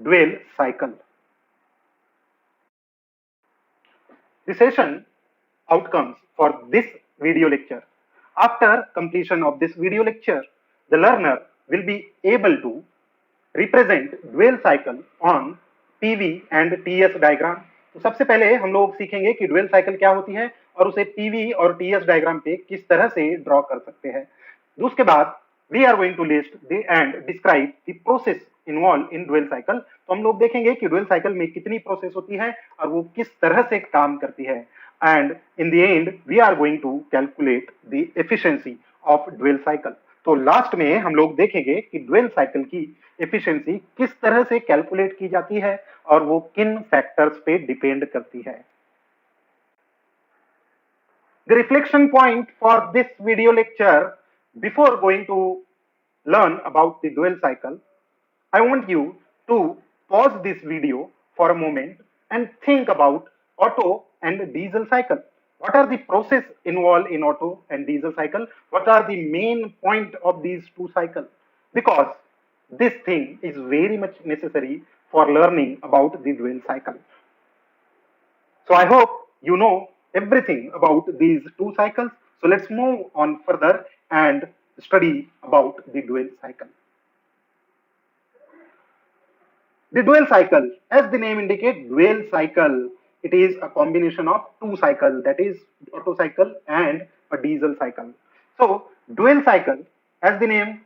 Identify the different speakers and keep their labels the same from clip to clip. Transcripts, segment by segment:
Speaker 1: dual cycle. The session outcomes for this video lecture. After completion of this video lecture, the learner will be able to represent dual cycle on PV and TS diagram. तो सबसे पहले हम लोग सीखेंगे कि dual cycle क्या होती है और उसे पीवी और टीएस डायग्राम पे किस तरह से ड्रॉ कर सकते हैं। उसके बाद we are going to list the and describe the process involve in dual cycle. तो हम लोग देखेंगे कि ड्यूल साइकिल में कितनी प्रोसेस होती है और वो किस तरह से काम करती है। And in the end we are going to calculate the efficiency of dual cycle. तो लास्ट में हम लोग देखेंगे कि ड्यूल साइकिल की एफिशिएंसी किस तरह से कैलकुलेट की जाती है और वो किन फैक्टर्स पे डिपेंड करती है। The reflection point for this video lecture, before going to learn about the dual cycle, I want you to pause this video for a moment and think about Otto and diesel cycle. What are the process involved in Otto and diesel cycle? What are the main point of these two cycles? Because this thing is very much necessary for learning about the dual cycle. So I hope you know everything about these two cycles. So let's move on further and study about the dual cycle. The dual cycle, as the name indicates, dual cycle, it is a combination of two cycles, that is Otto cycle and a diesel cycle. So dual cycle, as the name,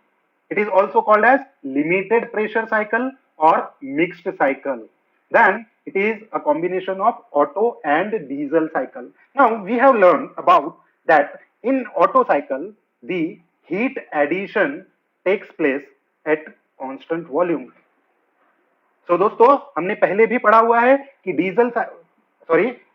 Speaker 1: it is also called as limited pressure cycle or mixed cycle. Then it is a combination of Otto and diesel cycle. Now we have learned about that in Otto cycle, the heat addition takes place at constant volume. तो दोस्तों हमने पहले भी पढ़ा हुआ है कि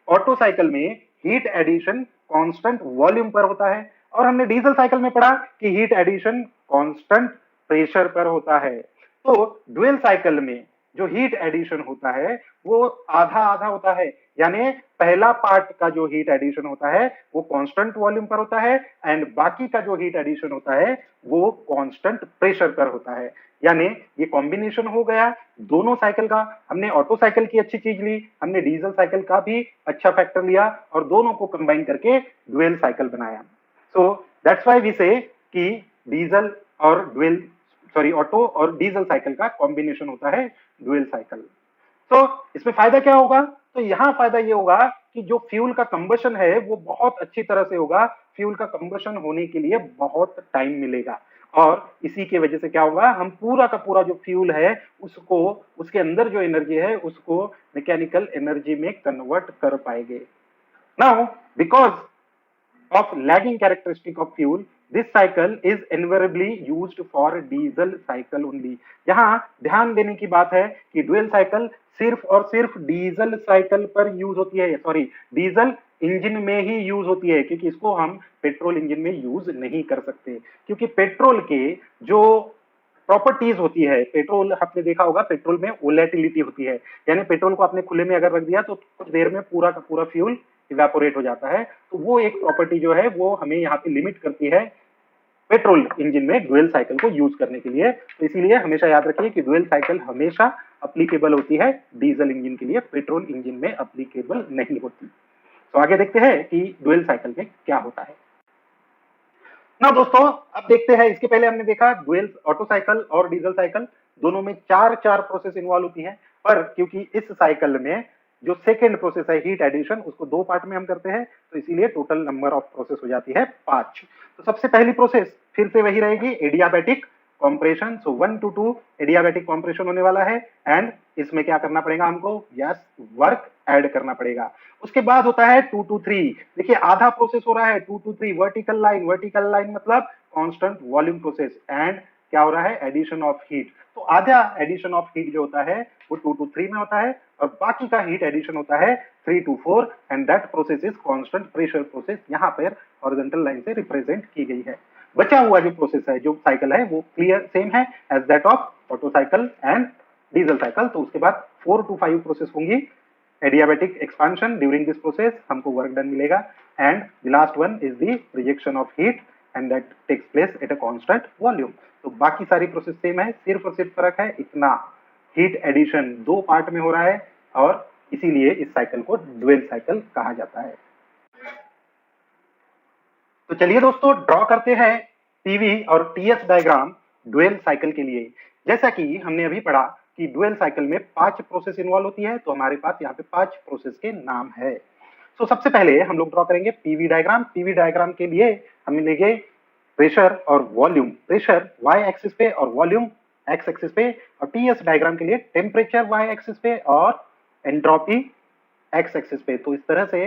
Speaker 1: auto cycle में हीट एडिशन कांस्टेंट वॉल्यूम पर होता है और हमने डीजल साइकिल में पढ़ा कि हीट एडिशन कांस्टेंट प्रेशर पर होता है। तो ड्यूल साइकिल में जो हीट एडिशन होता है वो आधा आधा होता है, यानी पहला पार्ट का जो हीट एडिशन होता है वो कांस्टेंट वॉल्यूम पर होता है एंड बाकी का जो हीट एडिशन होता है वो कांस्टेंट प्रेशर पर होता है। यानी ये कॉम्बिनेशन हो गया दोनों साइकिल का। हमने ऑटो साइकिल की अच्छी चीज ली, हमने डीजल साइकिल का भी अच्छा फैक्टर लिया और दोनों को कंबाइन करके ड्यूल साइकिल बनाया। सो दैट्स व्हाई वी से कि डीजल और ऑटो और डीजल साइकिल का कॉम्बिनेशन होता है ड्यूल साइकिल। तो इसमें फायदा क्या होगा? तो यहाँ फायदा ये होगा कि जो फ्यूल का कंबशन है वो बहुत अच्छी तरह से होगा। फ्यूल का कंबशन होने के लिए बहुत टाइम मिलेगा और इसी के वजह से क्या होगा, हम पूरा का पूरा जो फ्यूल है उसको, उसके अंदर जो एनर्जी है उसको मैकेनिकल एनर्जी में कन्वर्ट कर पाएंगे। Now because of lagging characteristic of fuel, this cycle is invariably used for diesel cycle only. यहाँ ध्यान देने की बात है कि ड्यूल साइकिल सिर्फ और सिर्फ डीजल साइकिल पर यूज होती है, सॉरी डीजल इंजन में ही यूज होती है, क्योंकि इसको हम पेट्रोल इंजन में यूज नहीं कर सकते। क्योंकि पेट्रोल के जो प्रॉपर्टीज होती है, पेट्रोल आपने देखा होगा पेट्रोल में वोलेटिलिटी होती है, यानी पेट्रोल को आपने खुले में अगर रख दिया तो कुछ देर में पूरा का पूरा फ्यूल इवेपोरेट हो जाता है। तो वो एक प्रॉपर्टी जो है वो हमें यहाँ पे लिमिट करती है पेट्रोल इंजन में ड्यूल साइकिल को यूज करने के लिए। तो इसीलिए हमेशा याद रखिए कि ड्यूल साइकिल हमेशा अप्लीकेबल होती है डीजल इंजन के लिए, पेट्रोल इंजन में अप्लीकेबल नहीं होती। तो आगे देखते हैं कि ड्यूल साइकिल में क्या होता है। ना दोस्तों अब देखते हैं, इसके पहले हमने देखा ड्यूल ऑटो साइकिल और डीजल साइकिल दोनों में चार प्रोसेस इन्वॉल्व होती है, पर क्योंकि इस साइकिल में जो सेकेंड प्रोसेस है हीट एडिशन उसको दो पार्ट में हम करते हैं, तो इसीलिए टोटल नंबर ऑफ प्रोसेस हो जाती है 5। तो सबसे पहली प्रोसेस फिर से वही रहेगी, adiabatic compression. So 1 to 2 adiabatic compression होने वाला है एंड इसमें क्या करना पड़ेगा हमको, यस वर्क ऐड करना पड़ेगा। उसके बाद होता है 2 to 3, देखिए आधा प्रोसेस हो रहा है 2 to 3 वर्टिकल लाइन मतलब कांस्टेंट वॉल्यूम प्रोसेस एंड क्या हो रहा है, एडिशन ऑफ हीट। तो आधा एडिशन ऑफ हीट जो होता है वो 2 to 3 में होता है और बाकी का हीट एडिशन होता है 3 to 4 and that process is constant pressure process, यहाँ पर हॉरिजॉन्टल लाइन से रिप्रेजेंट की गई है। बचा हुआ जो प्रोसेस है, जो साइकिल है वो क्लियर सेम है as that of Otto cycle and diesel cycle. तो उसके बाद 4 to 5 प्रोसेस होंगी, adiabatic expansion, during this process हमको वर्क डन मिलेगा and the last one is the rejection of heat and that takes place at a constant volume. तो बाकी सारी process same है, सिर्फ और सिर्फ फर्क है इतना, हीट एडिशन 2 पार्ट में हो रहा है और इसीलिए इस साइकिल को ड्यूअल साइकिल कहा जाता है। तो चलिए दोस्तों ड्रॉ करते हैं पीवी और टीएस डायग्राम ड्यूअल साइकिल के लिए। जैसा कि हमने अभी पढ़ा कि ड्यूअल साइकिल में 5 प्रोसेस इन्वॉल्व होती है, तो हमारे पास यहाँ पे 5 प्रोसेस के नाम है। तो सबसे पहले हम लोग ड्रॉ करेंगे पीवी डायग्राम। पीवी डायग्राम के लिए हम लेंगे प्रेशर और वॉल्यूम, प्रेशर वाई एक्सिस पे और वॉल्यूम एक्स एक्सिस पे, और टीएस डायग्राम के लिए टेम्परेचर वाई एक्सिस पे और एंट्रोपी एक्स एक्सिस पे। तो इस तरह से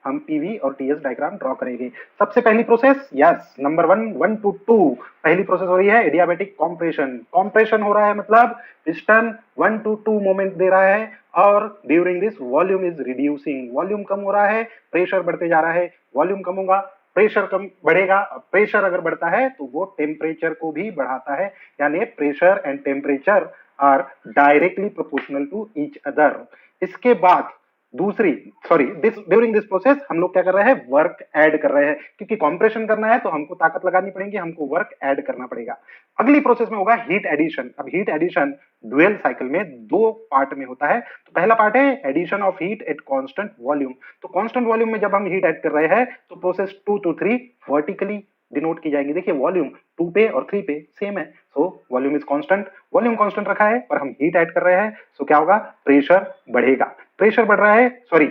Speaker 1: हम पीवी और टीएस डायग्राम ड्रॉ करेंगे। सबसे पहली प्रोसेस, यस, नंबर 1 to 2 पहली प्रोसेस हो रही है एडियाबैटिक कॉम्प्रेशन। कॉम्प्रेशन हो रहा है मतलब पिस्टन 1 to 2 मोमेंट दे रहा है और during this volume is reducing, volume कम हो रहा है, प्रेशर बढ़ते जा रहा है, वॉल्यूम कम होगा, प्रेशर कम बढ़ेगा। प्रेशर अगर बढ़ता है तो वो टेम्परेचर को भी बढ़ाता है, यानी pressure and temperature are directly proportional to each other. इसके बाद दूसरी ड्यूरिंग दिस प्रोसेस हम लोग क्या कर रहे हैं, वर्क ऐड कर रहे हैं, क्योंकि कंप्रेशन करना है तो हमको ताकत लगानी पड़ेगी, हमको वर्क ऐड करना पड़ेगा। अगली प्रोसेस में होगा हीट एडिशन। अब हीट एडिशन ड्यूअल साइकिल में 2 पार्ट में होता है। तो पहला पार्ट है addition of heat at constant volume. तो कांस्टेंट वॉल्यूम में जब हम हीट ऐड कर रहे हैं तो प्रोसेस 2 to 3 वर्टिकली डिनोट की जाएगी। देखिए वॉल्यूम 2 पे और 3 पे सेम है, so volume is constant, volume constant रखा है पर हम हीट ऐड कर रहे हैं, सो क्या होगा, प्रेशर बढ़ेगा, प्रेशर बढ़ रहा है, सॉरी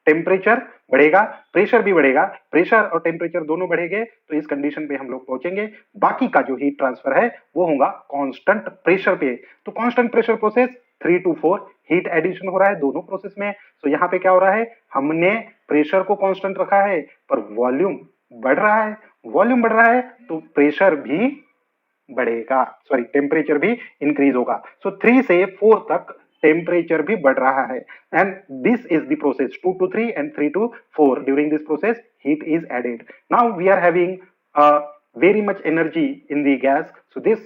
Speaker 1: टेम्परेचर बढ़ेगा, प्रेशर भी बढ़ेगा, प्रेशर और टेम्परेचर दोनों बढ़ेंगे तो इस कंडीशन पे हम लोग पहुंचेंगे। बाकी का जो हीट ट्रांसफर है वो होगा कांस्टेंट प्रेशर पे। तो constant pressure process 3 to 4 heat addition हो रहा है दोनों प्रोसेस में। तो यहाँ पे क्या हो रहा है, हमने प्रेशर को कांस्टेंट रखा है पर वॉल्यूम बढ़ रहा है, वॉल्यूम बढ़ रहा है तो प्रेशर भी बढ़ेगा, सॉरी टेम्परेचर भी इंक्रीज होगा। सो 3 से 4 तक टेम्परेचर भी बढ़ रहा है and this is the process 2 to 3 and 3 to 4। During this process heat is added. Now we are having very much energy in the gas, so this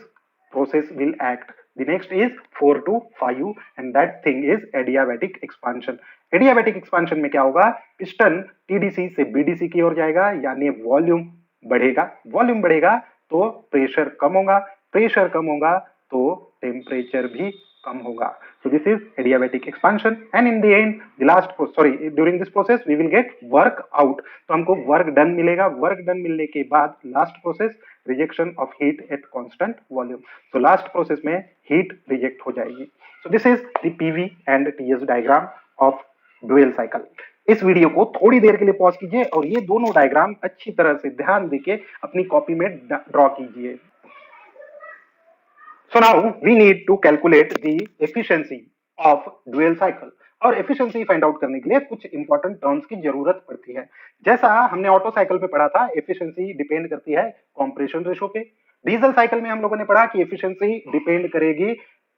Speaker 1: process will act. The next is 4 to 5 and that thing is adiabatic expansion. Adiabatic expansion में क्या होगा, piston TDC से BDC की ओर जाएगा, यानी volume बढ़ेगा, volume बढ़ेगा तो प्रेशर कम होगा, प्रेशर कम होगा तो टेम्परेचर भी कम होगा। So this is adiabatic expansion and in the end the last during this process we will get work out। तो हमको वर्क डन मिलेगा, वर्क डन मिलने के बाद last process rejection of heat at constant volume. तो last process में heat reject हो जाएगी। So this is the PV and TS diagram of dual cycle. इस वीडियो को थोड़ी देर के लिए पॉज कीजिए और ये दोनों डायग्राम अच्छी तरह से ध्यान देके अपनी कॉपी में ड्रॉ कीजिए। So now we need to calculate the efficiency of dual cycle। और एफिशिएंसी फाइंड आउट करने के लिए कुछ इंपॉर्टेंट टर्म्स की जरूरत पड़ती है। जैसा हमने ऑटो साइकिल पे पढ़ा था, एफिशिएंसी डिपेंड करती है कंप्रेशन रेशो पे। डीजल साइकिल में हम लोगों ने पढ़ा कि एफिशिएंसी डिपेंड करेगी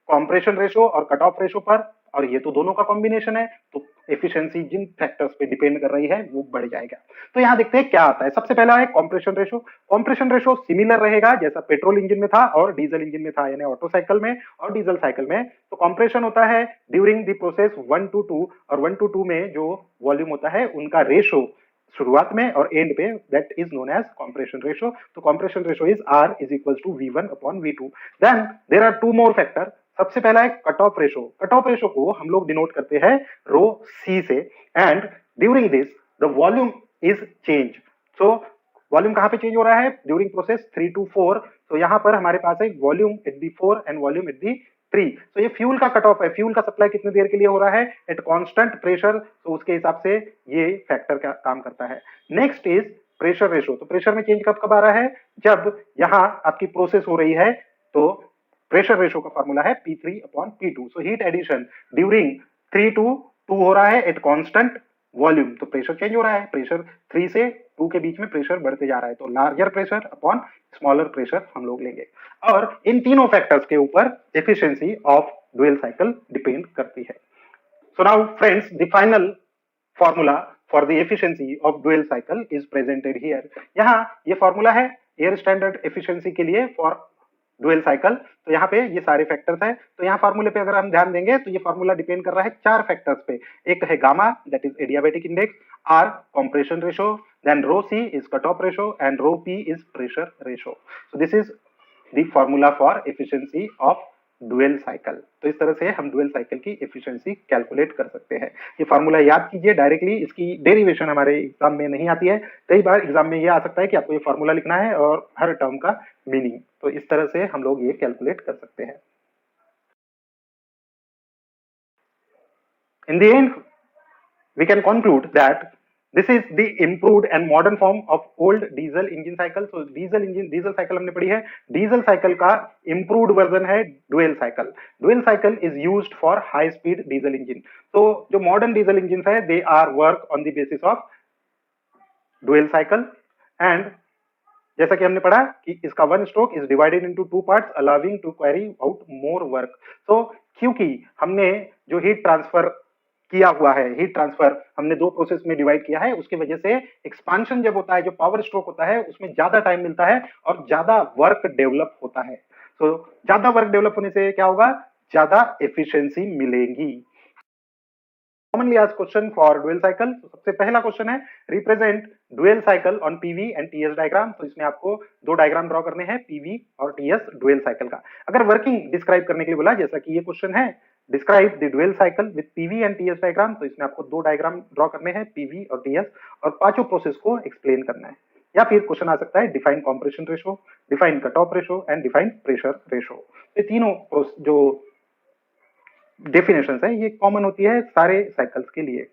Speaker 1: कंप्रेशन रेशो और कट ऑफ रेशो पर, और ये तो दोनों का कॉम्बिनेशन है, तो एफिशिएंसी जिन फैक्टर्स पे डिपेंड कर रही है वो बढ़ जाएगा। तो यहाँ देखते हैं क्या आता है। सबसे पहला है compression ratio. Compression ratio similar रहेगा जैसा पेट्रोल इंजन में था और डीजल इंजन में था, यानी ऑटो साइकिल में और डीजल साइकिल में। तो कंप्रेशन होता है ड्यूरिंग द प्रोसेस 1 to 2, और 1 to 2 में जो वॉल्यूम होता है उनका रेशो शुरुआत में और एंड पे, that is known as compression ratio. तो compression ratio is R is equals to V1/V2। Then there are 2 more factor. सबसे पहला है cut off ratio. Cut off ratio को हम लोग डिनोट करते हैं रो सी से, and during this the volume is change. So volume कहां पे चेंज हो रहा है, ड्यूरिंग प्रोसेस 3 to 4। तो यहां पर हमारे पास है volume at the 4 and volume at the 3। तो ये फ्यूल का कट ऑफ है, फ्यूल का सप्लाई कितने देर के लिए हो रहा है, एट कांस्टेंट प्रेशर, तो उसके हिसाब से ये फैक्टर का काम करता है। Next is pressure ratio. तो प्रेशर में चेंज कब कब आ रहा है, जब यहां आपकी प्रोसेस हो रही है, तो प्रेशर रेशो का फॉर्मूला है P3/P2। So heat addition during 3 to 2 हो रहा है एट कांस्टेंट वॉल्यूम, तो प्रेशर चेंज हो रहा है, प्रेशर 3 से 2 के बीच में प्रेशर बढ़ते जा रहा है, तो larger pressure upon smaller pressure हम लोग लेंगे। और इन तीनों फैक्टर्स के ऊपर efficiency of dual cycle depend करती है। So now friends, the final formula for the efficiency of dual cycle is presented here. यहाँ ये फॉर्मूला है एयर स्टैंडर्ड एफिशिएंसी के लिए फॉर ड्यूअल साइकिल। तो यहाँ पे ये सारे फैक्टर्स हैं। तो यहाँ फार्मूले पे अगर हम ध्यान देंगे तो ये फार्मूला डिपेंड कर रहा है 4 फैक्टर्स पे। एक है gamma, that is adiabatic index, R compression ratio, then rho C is cut off ratio and rho P is pressure ratio. So this is the formula for efficiency of dual cycle. तो इस तरह से हम dual cycle की efficiency calculate कर सकते हैं। ये फार्मूला याद कीजिए, डायरेक्टली इसकी डेरिवेशन हमारे एग्जाम में नहीं आती है। कई बार एग्जाम में ये आ सकता है कि आपको ये फार्मूला लिखना है और हर टर्म का मीनिंग। तो इस तरह से हम लोग ये कैलकुलेट कर सकते हैं। In the end, we can conclude that this is the improved and modern form of old diesel engine cycle. So diesel cycle हमने पढ़ी है। डीजल साइकिल का improved version है dual cycle. Dual cycle is used for high speed diesel engine. तो जो modern diesel engines है, they are work on the basis of dual cycle, and जैसा कि हमने पढ़ा कि इसका one stroke is divided into two parts allowing to carry out more work. तो क्योंकि हमने जो हीट ट्रांसफर किया हुआ है, हीट ट्रांसफर हमने दो प्रोसेस में डिवाइड किया है, उसकी वजह से एक्सपांशन जब होता है, जो पावर स्ट्रोक होता है, उसमें ज्यादा टाइम मिलता है और ज्यादा वर्क डेवलप होता है। तो ज्यादा वर्क डेवलप होने से क्या होगा, ज्यादा एफिशिएंसी मिलेगी। commonly asked question for dual cycle। तो सबसे पहला क्वेश्चन है represent dual cycle on PV and TS diagram. तो इसमें आपको दो डायग्राम ड्रॉ करने हैं, पीवी और टीएस डुअल साइकिल का। अगर वर्किंग डिस्क्राइब करने के लिए बोला, जैसा कि ये क्वेश्चन है describe the dual cycle with PV and TS diagram, तो इसमें आपको दो डायग्राम ड्रॉ करने हैं, पीवी और टीएस, और पांचों प्रोसेस को एक्सप्लेन करना है। या फिर क्वेश्चन आ सकता है define compression ratio, define cut off ratio and define pressure ratio. ये तीनों जो डेफिनेशन है ये कॉमन होती है सारे साइकिल्स के लिए।